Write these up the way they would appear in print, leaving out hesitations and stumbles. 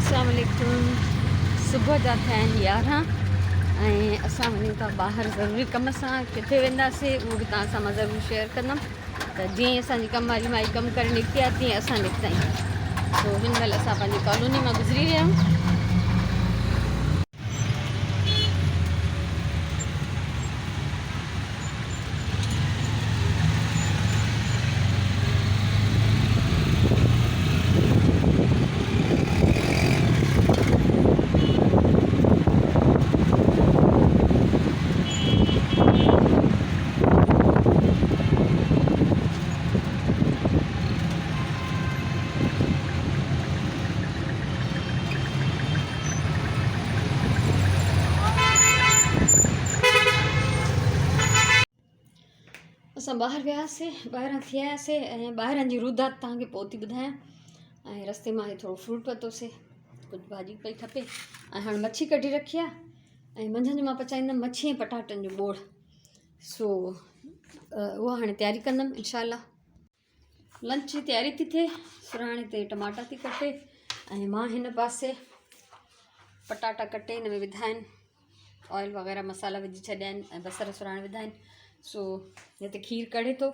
अस्सलामुअलैकुम। सुबुह जा थिया आहिनि 11 ऐं असां वञूं था ॿाहिरि ज़रूरी कम सां। किथे वेंदासीं उहो बि तव्हां सां मां ज़रूरु शेयर कंदमि। त जीअं असांजी कम वारी माई कमु करे निकिती आहे तीअं असां निकिता आहियूं। सो हिन महिल असां पंहिंजी कॉलोनी मां गुज़री विया आहियूं। असां ॿाहिरि वियासीं, ॿाहिरां थी आयासीं ऐं ॿाहिरां जी रुदात तव्हांखे पोइ थी ॿुधायां। ऐं रस्ते मां थोरो फ्रूट वरितोसीं, कुझु भाॼी पई खपे ऐं हाणे मच्छी कढी रखी आहे ऐं मंझंदि मां पचाईंदमि मच्छी ऐं पटाटनि जो बोड़। सो उहा हाणे तयारी कंदमि इंशाल्लाह। लंच जी तयारी थी थिए। सुराणे ते टमाटा थी कटे ऐं मां हिन पासे पटाटा कटे हिन में विधा आहिनि, ऑयल वग़ैरह मसाला विझी छॾिया आहिनि ऐं बसर सुराणे विधा आहिनि। सो हिते खीर कढे थो,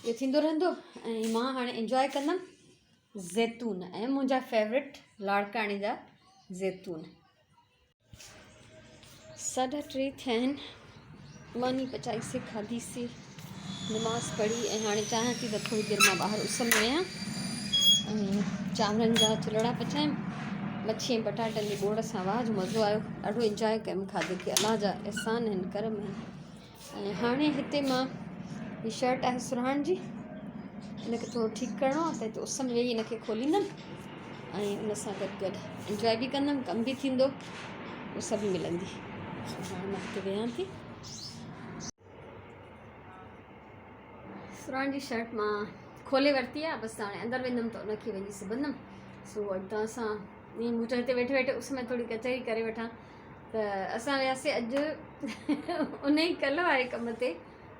इहो थींदो रहंदो। ऐं मां हाणे इंजॉय कंदमि ज़ैतून ऐं मुंहिंजा फेवरेट लाड़काणी जा ज़ैतून। 3:30 थिया आहिनि। मानी पचाईसीं, खाधीसीं, नमाज़ पढ़ी ऐं हाणे चाहियां थी त थोरी देरि मां ॿाहिरि उस में वियां ऐं चांवरनि जा चिलड़ा पचायमि। मच्छी ऐं पटाटनि जी बोड़ सां वाह जो मज़ो आयो, ॾाढो इंजॉय कयमि खाधे खे। अलाह जा अहसान आहिनि, करम आहिनि। ऐं हाणे हिते मां हीअ शर्ट आहे सुराण जी, हिनखे थोरो ठीकु करिणो आहे त हिते उस में वेही हिनखे खोलींदमि ऐं उन सां गॾु गॾु इंजॉय बि कंदमि, कमु बि थींदो, उस बि मिलंदी। हाणे मां हिते वेहां थी। सुराण जी शर्ट मां खोले वरिती आहे, बसि हाणे अंदरि वेंदमि त उनखे वञी सिबंदमि। सो अॼु तव्हां सां ईअं मूं चयो हिते वेठे वेठे उस में थोरी कचहरी करे वठां। त असां वियासीं अॼु उन ई कल्ह वारे कम ते,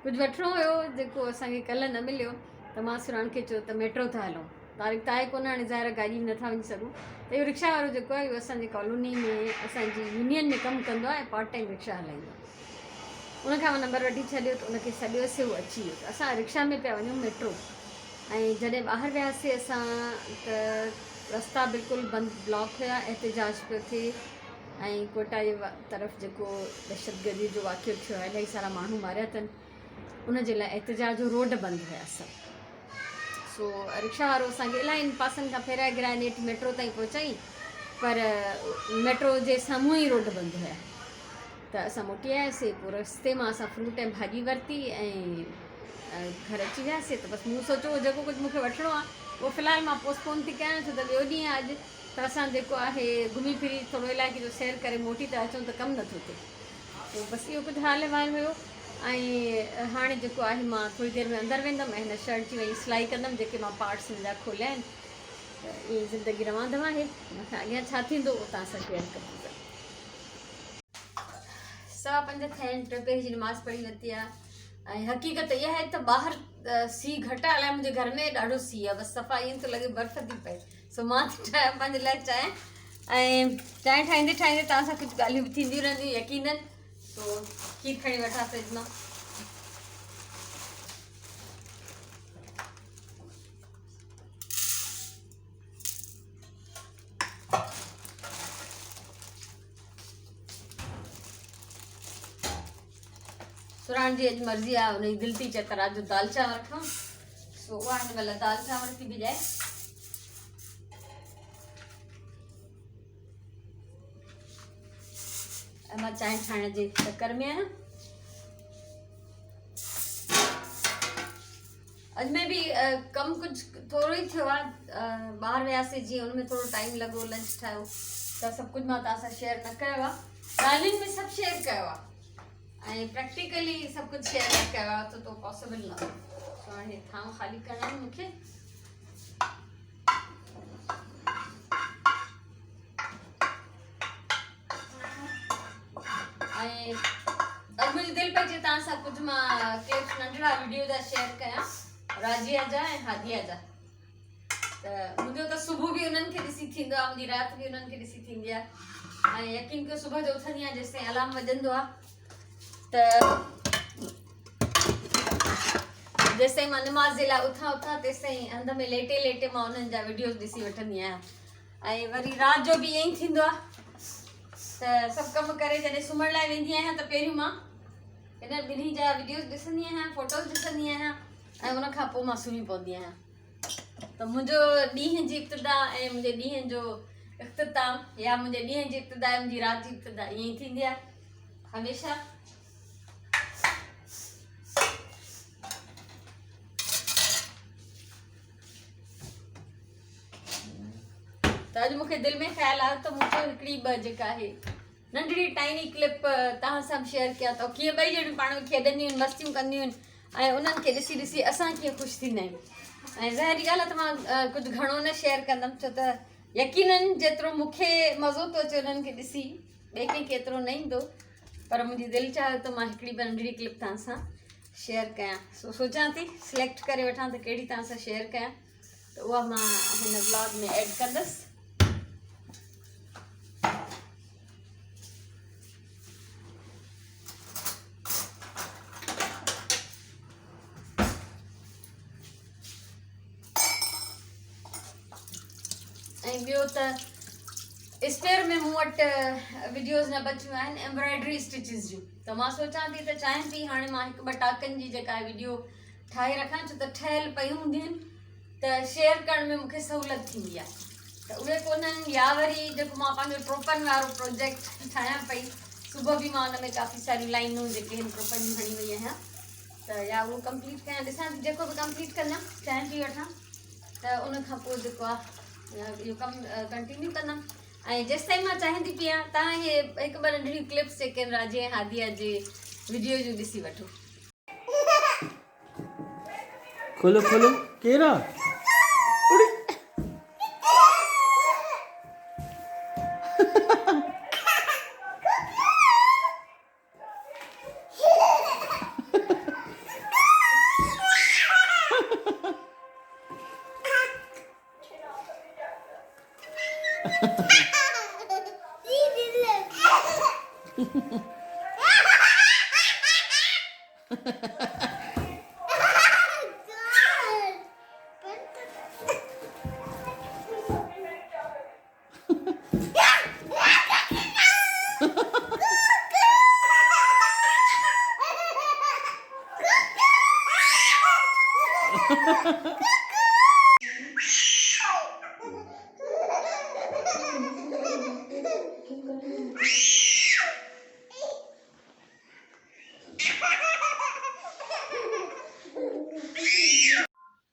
कुझु वठिणो हुयो जेको असांखे कल्ह न मिलियो। त मां सुराण खे चयो त मेट्रो था हलूं, तारीख़ त आहे कोन, हाणे ज़ाहिर गाॾी नथा वञी सघूं। त इहो रिक्शा वारो जेको आहे इहो असांजी कॉलोनी में असांजी यूनियन में कमु कंदो आहे ऐं पार्ट टाइम रिक्शा हलाईंदो आहे। उनखां मां नंबर वठी छॾियो त उनखे सॾियोसीं, उहो अची वियो। त असां रिक्शा में पिया वञूं मेट्रो। ऐं जॾहिं ॿाहिरि वियासीं असां त रस्ता बिल्कुलु बंदि, ब्लॉक हुया, एहतिजाज पियो थिए ऐं कोटा जे तरफ़ जेको दहशतगर्दी जो वाक़ियो थियो आहे, इलाही सारा माण्हू मारिया अथनि, उनजे लाइ एहतिजाज जो रोड बंदि हुया सभु। सो रिक्शा वारो असांखे इलाही पासनि खां फेराए गिराए नेठि मेट्रो ताईं पहुचाई, पर मेट्रो जे साम्हूं ई रोड बंदि हुया। त असां मोटी आयासीं। पोइ रस्ते मां असां फ्रूट ऐं भाॼी वरिती ऐं घर अची वियासीं। त बसि मूं सोचियो जेको कुझु मूंखे वठिणो आहे उहो फ़िलहालु मां पोस्टपोन थी कयां, छो त ॿियो ॾींहुं आहे अॼु। त असां जेको आहे घुमी फिरी थोरो इलाइक़े जो सैर करे मोटी था अचूं त कमु नथो थिए। पोइ बसि इहो कुझु हाल अहिवाल हुयो। ऐं हाणे जेको आहे मां थोरी देरि में अंदरि वेंदमि ऐं हिन शर्ट जी वई सिलाई कंदमि, जेके मां पार्ट्स मुंहिंजा खोलिया आहिनि। त ईअं ज़िंदगी रवंदो आहे, मूंखे अॻियां छा थींदो उहो तव्हां सां शेयर कंदमि। 5:15 थिया आहिनि, 3 पेज जी नमाज़ पढ़ी वरिती आहे। ऐं हक़ीक़त इहा आहे त ॿाहिरि सीउ घटि आहे, अलाए मुंहिंजे घर में ॾाढो सीउ आहे, बसि सफ़ा ईअं थो लॻे बर्फ़ थी पए। सो मां थी ठाहियां पंहिंजे लाइ चांहि, ऐं चांहि ठाहींदे ठाहींदे तव्हां सां कुझु ॻाल्हियूं बि थींदियूं रहंदियूं यकीननि। सो खीर खणी वठां फ्रिज मां। सुराण जी अॼु मर्ज़ी आहे, हुनजी दिलि थी चए त राति जो दाल चांवर खाऊं। सो उहा हिन महिल दाल चांवर थी भिॼाए। ऐं मां चांहि ठाहिण जे चकर में आहियां। अॼु में बि कमु कुझु थोरो ई थियो आहे। ॿाहिरि वियासीं जीअं हुन में थोरो टाइम लॻो, लंच ठाहियो, त सभु कुझु मां तव्हां सां शेयर न कयो आहे। ॻाल्हियुनि में सभु शेयर कयो आहे ऐं प्रैक्टिकली सभु कुझु शेयर न कयो आहे, त पॉसिबल न हो। सो हाणे थांव ख़ाली करणा आहिनि मूंखे। ऐं अॼु मुंहिंजी दिलि पई चए तव्हां सां कुझु मां क्लिप्स नंढड़ा वीडियो जा शेयर कयां, राजिया जा ऐं हादिया जा। त मुंहिंजो त सुबुह बि उन्हनि खे ॾिसी थींदो आहे, मुंहिंजी राति बि उन्हनि खे ॾिसी थींदी आहे। ऐं यकीन कयो सुबुह जो उथंदी आहियां जेसि ताईं अलार्म वॼंदो आहे त जेसि ताईं मां निमाज़ जे लाइ उथां तेसि ताईं हंध में लेटे लेटे मां उन्हनि जा वीडियोस ॾिसी वठंदी आहियां। ऐं वरी राति जो बि ईअं ई थींदो आहे त सभु कमु करे जॾहिं सुम्हण लाइ वेंदी आहियां त पहिरियों मां हिन ॿिन्ही जा वीडियोस ॾिसंदी आहियां, फोटोस ॾिसंदी आहियां ऐं उन खां पोइ मां सुम्ही पवंदी आहियां। त मुंहिंजो ॾींहं जी इब्तिदा ऐं मुंहिंजे ॾींहं जो इख़्तिताम या मुंहिंजे ॾींहं जी इब्तिदा ऐं मुंहिंजी राति जी इब्तिदा ईअं ई थींदी आहे हमेशह। त अॼु मूंखे दिलि में ख़्यालु आयो त मूंखे हिकिड़ी ॿ जेका आहे नंढड़ी टाइनी क्लिप तव्हां सां शेयर कया अथव। कीअं ॿई ॼणियूं पाण में खेॾंदियूं आहिनि, मस्तियूं कंदियूं आहिनि ऐं उन्हनि खे ॾिसी ॾिसी असां कीअं ख़ुशि थींदा आहियूं। ऐं ज़ाहिरी ॻाल्हि आहे त मां कुझु घणो न शेयर कंदमि, छो त यकीननि जेतिरो मूंखे मज़ो थो अचे उन्हनि खे ॾिसी ॿिए कंहिंखे एतिरो न ईंदो, पर मुंहिंजी दिलि चाहे त मां हिकिड़ी ॿ नंढड़ी क्लिप तव्हां सां शेयर कयां। सोचां थी सिलेक्ट करे वठां त कहिड़ी तव्हां सां शेयर कयां, त उहा मां हिन व्लॉग में ऐड कंदसि। ऐं ॿियो त स्पेयर में मूं वटि वीडियोस न बचियूं आहिनि एम्ब्रॉयडरी स्टिचिस जूं, त मां सोचां थी त चाहियां थी हाणे मां हिकु ॿ टाकनि जी जेका वीडियो ठाहे रखां, छो त ठहियल पयूं हूंदियूं आहिनि त शेयर करण में मूंखे सहूलियत थींदी आहे। त उहे कोन्हनि या वरी जेको मां पंहिंजो ट्रोपन वारो प्रोजेक्ट ठाहियां पई, सुबुह बि मां हुन में काफ़ी सारियूं लाइनूं जेके आहिनि ट्रोपन जूं खणी वई आहियां, त या उहो कंप्लीट कयां, ॾिसां थी जेको बि कंप्लीट कंदमि चाहियां थी वठां त उन खां पोइ जेको आहे इहो कमु कंटिन्यू कंदमि। ऐं जेसि ताईं मां चाहींदी पई आहियां तव्हां इहे हिकु ॿ नंढियूं क्लिप्स जेके आहिनि राजी ऐं हादिया जे वीडियो जूं ॾिसी वठो। खोलो खोलो केरा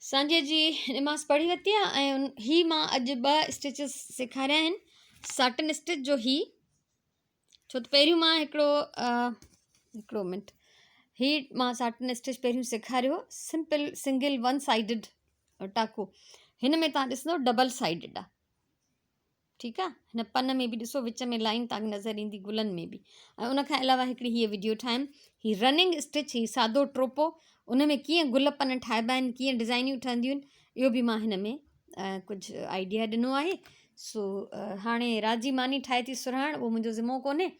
सांझे जी नमाज़ पढ़ी वरिती आहे ऐं ही मां अॼु 2 स्टिचिस सेखारिया आहिनि साटन स्टिच जो ही, छो त पहिरियों मां हिकिड़ो मिंट ही मां साटन स्टिच पहिरियों सेखारियो सिंपल सिंगल 1 साइडेड टाको। हिन में तव्हां ॾिसंदो डबल साइडेड आहे, ठीकु आहे। हिन पन में बि ॾिसो विच में लाइन तव्हांखे नज़र ईंदी, गुलनि में बि। ऐं उनखां अलावा हिकिड़ी हीअ वीडियो ठाहियमि ही रनिंग स्टिच, ही सादो ट्रोपो, उन में कीअं गुल पन ठाहिबा आहिनि, कीअं डिज़ाइनियूं ठहंदियूं आहिनि, इहो बि मां हिन में कुझु आइडिया ॾिनो आहे। सो हाणे राजी मानी ठाहे थी सुरहाइण, उहो मुंहिंजो ज़िमो कोन्हे।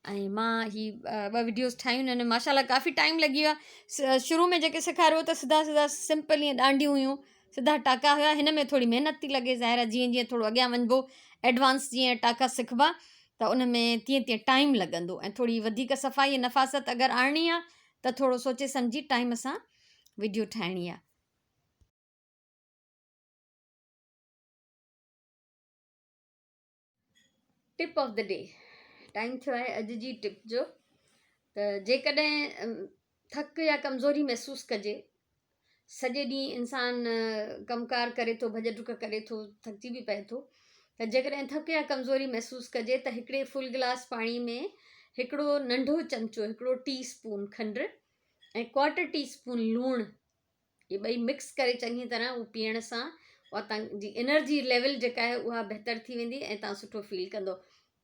ऐं मां ही 2 वीडियोस ठाहियूं आहिनि, माशाल्लाह काफ़ी टाइम लॻी वियो आहे। शुरू में जेके सेखारियो त सिधा सिधा सिंपल ईअं ॾांडियूं हुयूं, सिधा टाका हुया। हिन में थोरी महिनत थी लॻे, ज़ाहिर आहे जीअं जीअं थोरो अॻियां वञिबो, एडवांस जीअं टाका सिखबा त उन में तीअं तीअं टाइम लॻंदो, ऐं थोरी वधीक सफ़ाई ऐं नफ़ासत अगरि आणणी आहे त थोरो सोचे सम्झी टाइम सां वीडियो ठाहिणी आहे। Tip of the day, time थियो आहे अॼु जी टिप जो। त जेकॾहिं थक या कमज़ोरी महसूसु कजे, सॼे ॾींहुं इंसानु कमकार करे थो, भॼ डुक करे थो, थकिजी बि पए थो, त जेकॾहिं थक या कमज़ोरी महसूसु कजे त हिकिड़े फुल गिलास पाणी में हिकिड़ो नंढो चमचो, हिकिड़ो टीस्पून खंडु ऐं 1/4 टीस्पून लूणु, ये ॿई मिक्स करे चङी तरह उहो पीअण सां उहा तव्हांजी एनर्जी लेवल जेका आहे उहा बहितर थी वेंदी ऐं तव्हां सुठो फील कंदो।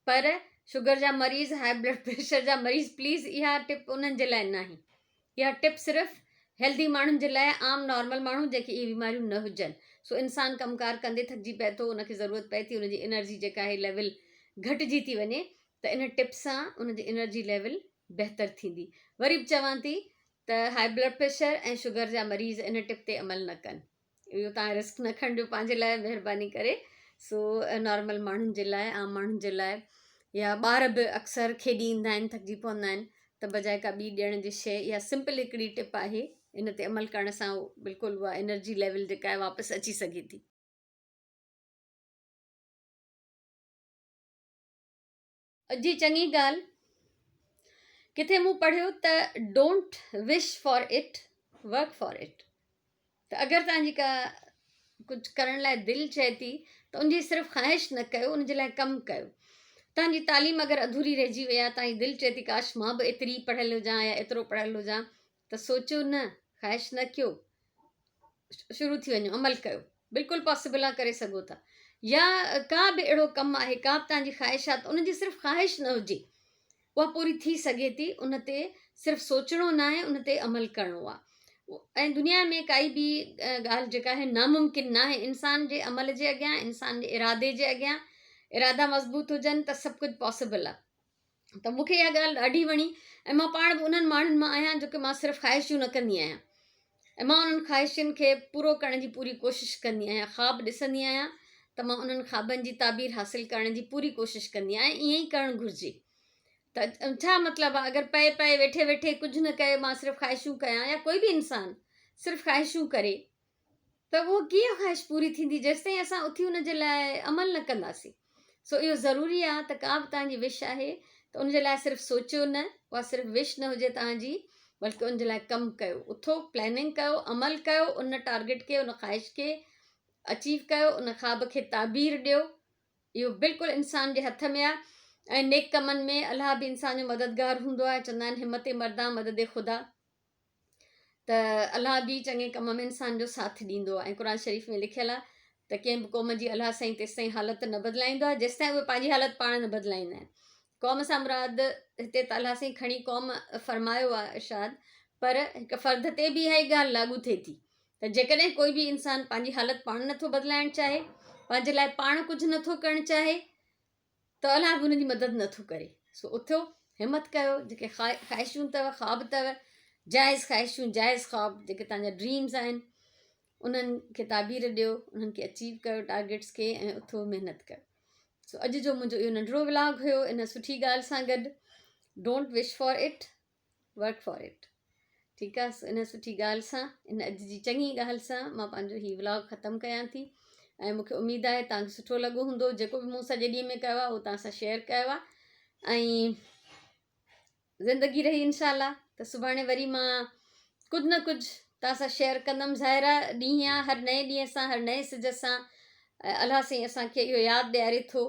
पर शुगर जा मरीज़, हाई ब्लड प्रेशर जा मरीज़, प्लीज़ इहा टिप उन्हनि जे लाइ न आहे। इहा टिप सिर्फ़ु हेल्दी माण्हुनि जे लाइ, आम नॉर्मल माण्हू जंहिंखे इहे बीमारियूं न हुजनि। सो इंसानु कमुकारु कंदे थकिजी पए थो, उनखे ज़रूरत पए थी उनजी एनर्जी जेका आहे लेवल घटिजी थी वञे, त इन टिप सां उनजी एनर्जी लेवल बहितर थींदी। वरी बि चवां थी त हाई ब्लड प्रेशर ऐं शुगर जा मरीज़ इन टिप ते अमल न कनि, इहो तव्हां रिस्क न खणिजो पंहिंजे लाइ महिरबानी करे। सो नॉर्मल माण्हुनि जे लाइ, आम माण्हुनि जे लाइ, या ॿार बि अक्सर खेॾी ईंदा आहिनि, थकिजी पवंदा आहिनि, त बजाए का ॿी ॾियण जी शइ, इहा सिंपल हिकिड़ी टिप आहे, इन ते अमल करण सां बिल्कुलु उहा एनर्जी लेवल जेका आहे वापसि अची सघे थी। अॼु जी चङी ॻाल्हि, किथे मूं पढ़ियो त don't wish for it, work for it. त अगरि तव्हांजी का कुझु करण लाइ दिलि चए थी त उनजी सिर्फ़ु ख़्वाहिश न कयो, उनजे लाइ कमु कयो। तव्हांजी तालीम अगरि अधूरी रहिजी वई आहे, तव्हांजी दिलि चए थी काश मां बि एतिरी पढ़ियलु हुजां या एतिरो पढ़ियलु हुजां, त सोचियो न, ख़्वाहिश न कयो, शुरू थी वञो, अमल कयो, बिल्कुलु पॉसिबल आहे, करे सघो था। या का बि अहिड़ो कमु आहे, का बि तव्हांजी ख़्वाहिश आहे, त उनजी सिर्फ़ु ख़्वाहिश न हुजे, उहा पूरी थी सघे थी। उन ते सिर्फ़ु सोचणो न आहे, उन ते अमल करिणो आहे। ऐं दुनिया में काई बि ॻाल्हि जेका आहे नामुमकिन न आहे, इंसान जे अमल जे अॻियां, इंसान जे इरादे जे अॻियां, इरादा मज़बूत हुजनि त सभु कुझु पॉसिबल आहे। त मूंखे इहा ॻाल्हि ॾाढी वणी, ऐं मां पाण बि उन्हनि माण्हुनि मां आहियां जो की मां सिर्फ़ु ख़्वाहिशूं न कंदी आहियां, ऐं मां उन्हनि ख़्वाहिशुनि खे पूरो करण जी पूरी कोशिशि कंदी आहियां। ख़्वाब ॾिसंदी आहियां त मां उन्हनि ख़्वाबनि जी ताबीर हासिलु करण जी पूरी कोशिशि कंदी आहियां, ईअं ई करणु घुरिजे। त छा मतिलबु आहे, अगरि पए पए वेठे वेठे कुझु न कयो, मां सिर्फ़ु ख़्वाहिशूं कयां, या कोई बि इंसानु सिर्फ़ु ख़्वाहिशूं करे, त उहो कीअं ख़्वाहिश पूरी थींदी जेसिताईं असां उथी उन जे लाइ अमल न कंदासीं। सो इहो ज़रूरी आहे त का बि तव्हांजी विश आहे त उनजे लाइ सिर्फ़ु सोचियो न, उहा सिर्फ़ु विश न हुजे तव्हांजी, बल्कि उनजे लाइ कमु कयो, उथो, प्लैनिंग कयो, अमल कयो, उन टारगेट खे, उन ख़्वाहिश खे अचीव कयो, उन ख़्वाब खे ताबीर ॾियो। इहो बिल्कुलु इंसान जे हथ में आहे। ऐं नेक कमनि में अलाह बि इंसान जो मददगार हूंदो आहे। चवंदा आहिनि हिमत मर्दा मदद ख़ुदा, त अलाह बि चङे कम में इंसान जो साथ ॾींदो आहे। ऐं क़ुर शरीफ़ में लिखियलु आहे त कंहिं बि क़ौम जी अलाह साईं तेसिताईं हालति न बदिलाईंदो आहे जेसिताईं उहे पंहिंजी हालति पाण न बदिलाईंदा आहिनि। क़ौम सां मुराद हिते त अलाह साईं खणी क़ौम फ़रमायो आहे इरशाद, पर हिकु फ़र्द ते बि इहा ई ॻाल्हि लागू थिए थी त जेकॾहिं कोई बि इंसानु पंहिंजी हालति पाण नथो बदिलाइणु चाहे, पंहिंजे लाइ पाण कुझु नथो करणु चाहे, त अलाह बि हुनजी मदद नथो करे। सो उथो, हिमत कयो, जेके ख़्वाहिशूं अथव, ख़्वाब अथव, जाइज़ ख़्वाहिशूं, जाइज़ ख़्वाब, जेके तव्हांजा ड्रीम्स आहिनि, उन्हनि खे ताबीर ॾियो, उन्हनि खे अचीव कयो टारगेट्स खे, ऐं उथो, महिनत कयो। सो अॼु जो मुंहिंजो इहो नंढिड़ो व्लॉग हुयो इन सुठी ॻाल्हि सां गॾु, don't wish for it, work for it. ठीकु आहे, सो इन सुठी ॻाल्हि सां, इन अॼु जी चङी ॻाल्हि सां मां पंहिंजो हीउ व्लॉग ख़तमु कयां थी। ऐं मूंखे उमेदु आहे तव्हांखे सुठो लॻो हूंदो, जेको बि मूं सॼे ॾींहं में कयो आहे उहो तव्हां सां शेयर कयो आहे। ऐं ज़िंदगी रही इंशाअल्लाह, त सुभाणे वरी मां कुझु न कुझु तव्हां सां शेयर कंदमि। ज़ाहिरा ॾींहुं आहे, हर नए ॾींहं सां, हर नए सिज सां अलाह साईं असांखे इहो यादि ॾियारे थो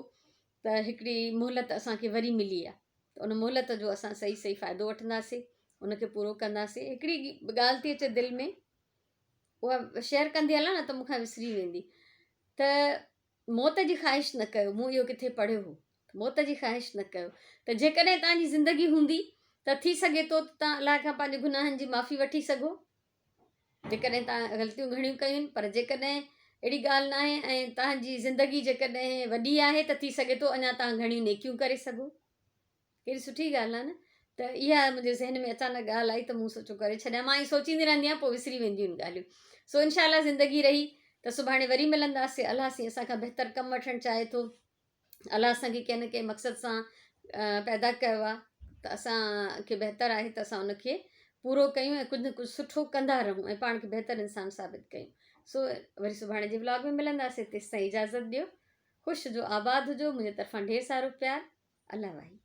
त हिकिड़ी मोहलत असांखे वरी मिली आहे, त उन मोहलत जो असां सही सही फ़ाइदो वठंदासीं, उनखे पूरो कंदासीं। हिकिड़ी ॻाल्हि थी अचे दिलि में, उहा शेयर कंदी हलां न त मूंखां विसरी वेंदी, त मौत जी ख़्वाहिश न कयो। मूं इहो किथे पढ़ियो हो, मौत जी ख़्वाहिश न कयो। त जेकॾहिं तव्हांजी ज़िंदगी हूंदी त थी सघे थो त तव्हां अलाह खां पंहिंजे गुनाहनि जी माफ़ी वठी सघो, जेकॾहिं तव्हां ग़लतियूं घणियूं कयूं आहिनि। पर जेकॾहिं अहिड़ी ॻाल्हि न आहे ऐं तव्हांजी ज़िंदगी जेकॾहिं वॾी आहे त थी सघे थो अञा तव्हां घणियूं नेकियूं करे सघो। कहिड़ी सुठी ॻाल्हि आहे न। त इहा मुंहिंजे ज़हन में अचानक ॻाल्हि आई त मूं सोचियो करे छॾियां। मां ई सोचींदी रहंदी आहियां, पोइ विसरी वेंदियूं आहिनि ॻाल्हियूं। सो इंशाअल्लाह ज़िंदगी रही त सुभाणे वरी मिलंदासीं। अलाह साईं असांखां बहितरु कमु वठणु चाहे थो। अलाह असांखे कंहिं न कंहिं मक़सद सां पैदा कयो आहे, त असांखे बहितरु आहे त असां उनखे पूरो कयूं ऐं कुझु न कुझु सुठो कंदा रहूं ऐं पाण खे बहितरु इंसानु साबित कयूं। सो वरी सुभाणे जे व्लॉग में मिलंदासीं। तेसिताईं इजाज़त ॾियो। ख़ुशि हुजो, आबाद हुजो। मुंहिंजे तरफ़ां ढेर सारो प्यार। अल्लाह वाही।